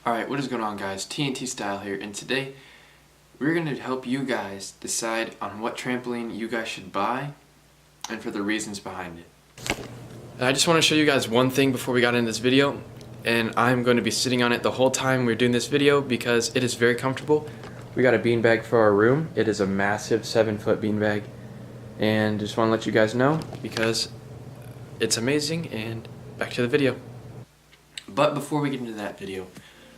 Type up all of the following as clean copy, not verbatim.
Alright, what is going on, guys? TNT Style here, and today we're going to help you guys decide on what trampoline you guys should buy and for the reasons behind it. And I just want to show you guys one thing before we got into this video, and I'm going to be sitting on it the whole time we're doing this video because it is very comfortable. We got a beanbag for our room. It is a massive 7-foot beanbag, and just want to let you guys know because it's amazing. And back to the video. But before we get into that video,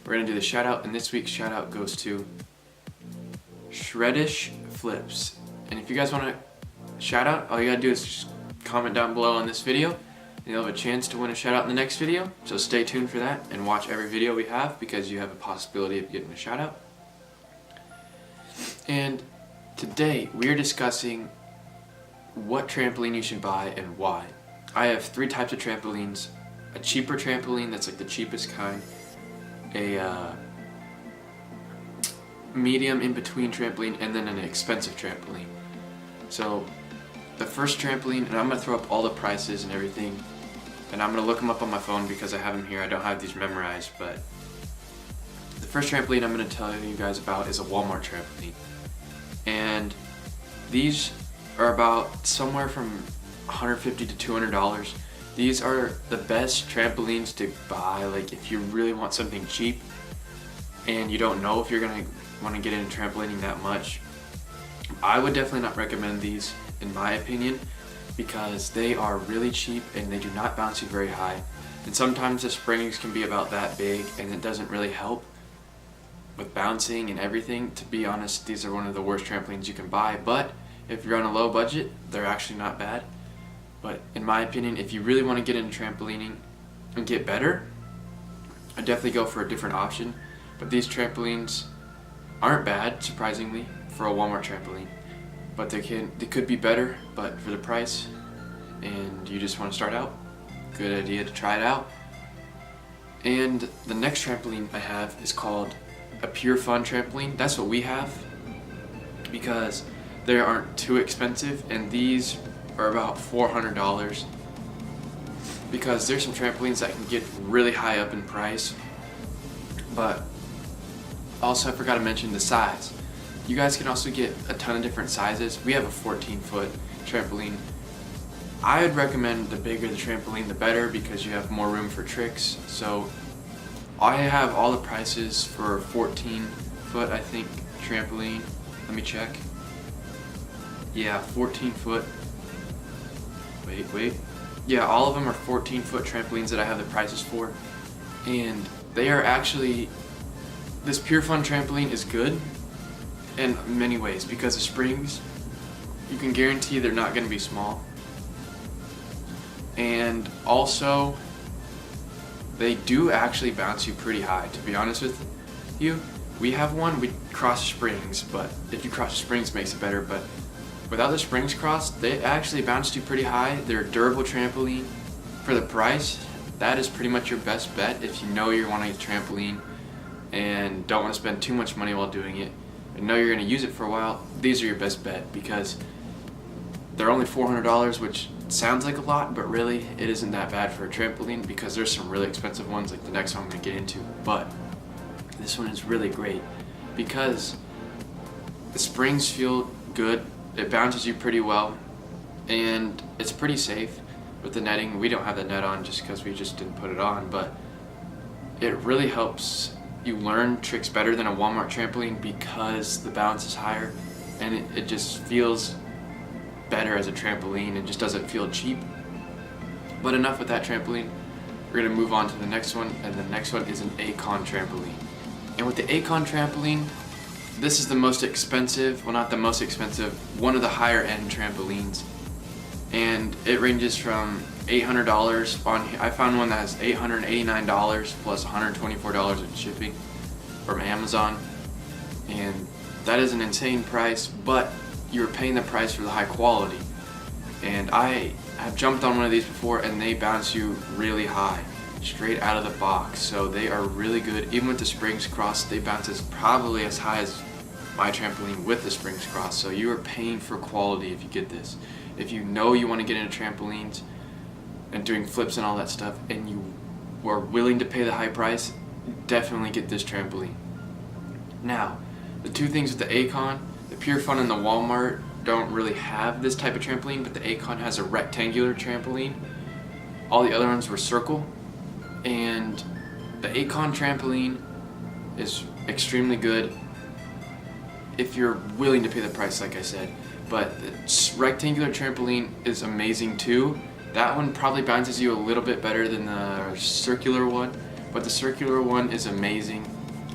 we're going to do the shout out, and this week's shout out goes to Shreddish Flips. And if you guys want to shout out, all you gotta do is just comment down below on this video and you'll have a chance to win a shout out in the next video. So stay tuned for that and watch every video we have because you have a possibility of getting a shout out. And today we are discussing what trampoline you should buy and why. I have 3 types of trampolines: a cheaper trampoline that's like the cheapest kind, a medium in between trampoline, and then an expensive trampoline. So the first trampoline, and I'm going to throw up all the prices and everything, and I'm going to look them up on my phone because I have them here. I don't have these memorized, but the first trampoline I'm going to tell you guys about is a Walmart trampoline. And these are about somewhere from $150 to $200. These are the best trampolines to buy, like if you really want something cheap and you don't know if you're going to want to get into trampolining that much. I would definitely not recommend these, in my opinion, because they are really cheap and they do not bounce you very high. And sometimes the springs can be about that big and it doesn't really help with bouncing and everything. To be honest, these are one of the worst trampolines you can buy, but if you're on a low budget, they're actually not bad. But in my opinion, if you really want to get into trampolining and get better, I'd definitely go for a different option. But these trampolines aren't bad, surprisingly, for a Walmart trampoline. But they could be better, but for the price, and you just want to start out, good idea to try it out. And the next trampoline I have is called a Pure Fun trampoline. That's what we have because they aren't too expensive, and these are about $400 because there's some trampolines that can get really high up in price. But also I forgot to mention the size. You guys can also get a ton of different sizes. We have a 14-foot trampoline. I would recommend the bigger the trampoline the better because you have more room for tricks. So I have all the prices for a 14-foot, I think, trampoline. Let me check. Yeah, 14-foot. Wait. Yeah, all of them are 14-foot trampolines that I have the prices for. And they are actually, this Pure Fun trampoline is good in many ways because the springs, you can guarantee they're not going to be small. And also, they do actually bounce you pretty high, to be honest with you. We have one, we cross springs, but if you cross the springs it makes it better, but without the springs crossed, they actually bounce you pretty high. They're a durable trampoline. For the price, that is pretty much your best bet if you know you're wanting a trampoline and don't want to spend too much money while doing it and know you're going to use it for a while. These are your best bet because they're only $400, which sounds like a lot, but really it isn't that bad for a trampoline because there's some really expensive ones like the next one I'm going to get into. But this one is really great because the springs feel good. It bounces you pretty well, and it's pretty safe with the netting. We don't have the net on just because we just didn't put it on, but it really helps you learn tricks better than a Walmart trampoline because the bounce is higher, and it just feels better as a trampoline and just doesn't feel cheap. But enough with that trampoline. We're going to move on to the next one, and the next one is an Acon trampoline. And with the Acon trampoline, this is the most expensive, well not the most expensive, one of the higher end trampolines. And it ranges from $800 on, I found one that has $889 plus $124 in shipping from Amazon. And that is an insane price, but you're paying the price for the high quality. And I have jumped on one of these before and they bounce you really high, straight out of the box. So they are really good. Even with the springs crossed, they bounce probably as high as my trampoline with the springs crossed. So you are paying for quality if you get this. If you know you want to get into trampolines and doing flips and all that stuff, and you are willing to pay the high price, definitely get this trampoline. Now, the two things with the Acon, the Pure Fun and the Walmart don't really have this type of trampoline, but the Acon has a rectangular trampoline. All the other ones were circle, and the Acon trampoline is extremely good if you're willing to pay the price, like I said. But the rectangular trampoline is amazing too. That one probably bounces you a little bit better than the circular one, but the circular one is amazing.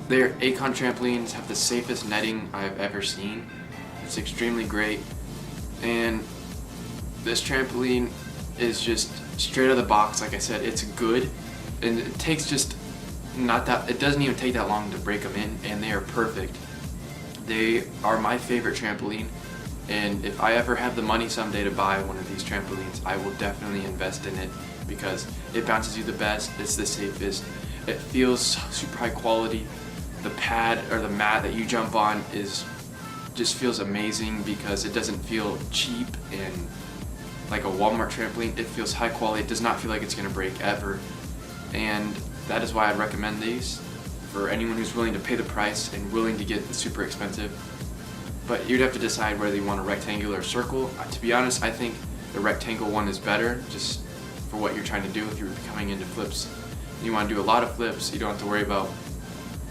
Their Acon trampolines have the safest netting I've ever seen. It's extremely great, and this trampoline is just straight out of the box. Like I said, it's good, and it takes just it doesn't even take that long to break them in, and they are perfect. They are my favorite trampoline, and if I ever have the money someday to buy one of these trampolines, I will definitely invest in it because it bounces you the best, it's the safest, it feels super high quality. The pad or the mat that you jump on just feels amazing because it doesn't feel cheap and like a Walmart trampoline. It feels high quality. It does not feel like it's gonna break ever, and that is why I'd recommend these for anyone who's willing to pay the price and willing to get the super expensive. But you'd have to decide whether you want a rectangular or circle. To be honest, I think the rectangle one is better just for what you're trying to do. If you're coming into flips, you want to do a lot of flips, you don't have to worry about,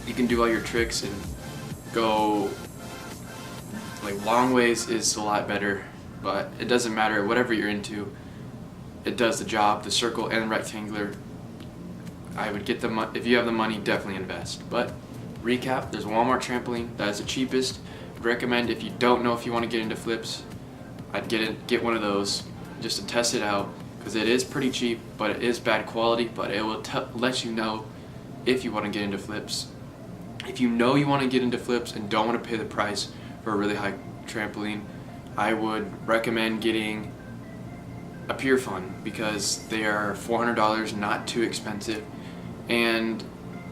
you can do all your tricks and go like long ways is a lot better, but it doesn't matter, whatever you're into, it does the job. The circle and rectangular, I would get if you have the money, definitely invest. But recap, there's a Walmart trampoline that is the cheapest. I'd recommend if you don't know if you want to get into flips, I'd get one of those just to test it out because it is pretty cheap, but it is bad quality, but it will let you know if you want to get into flips. If you know you want to get into flips and don't want to pay the price for a really high trampoline, I would recommend getting a Pure Fun because they are $400, not too expensive, and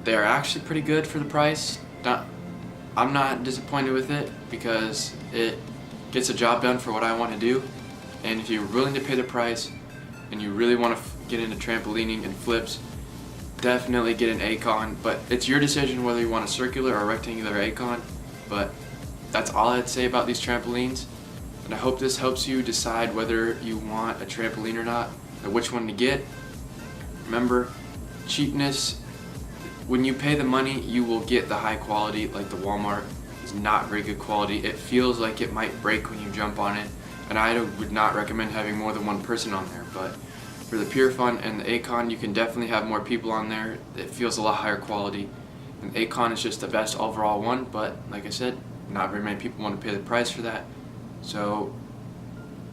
they are actually pretty good for the price. I'm not disappointed with it because it gets the job done for what I want to do. And if you're willing to pay the price and you really want to get into trampolining and flips, definitely get an Acon. But it's your decision whether you want a circular or a rectangular Acon. But that's all I'd say about these trampolines, and I hope this helps you decide whether you want a trampoline or not, or which one to get. Remember, cheapness, when you pay the money, you will get the high quality. Like the Walmart is not very good quality. It feels like it might break when you jump on it, and I would not recommend having more than one person on there. But for the Pure Fun and the Acon, you can definitely have more people on there. It feels a lot higher quality, and Acon is just the best overall one, but like I said, not very many people want to pay the price for that. So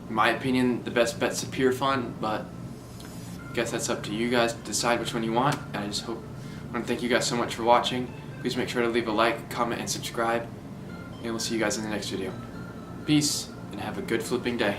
in my opinion, the best bet's the Pure Fun, but I guess that's up to you guys to decide which one you want. And I want to thank you guys so much for watching. Please make sure to leave a like, comment, and subscribe, and we'll see you guys in the next video. Peace, and have a good flipping day.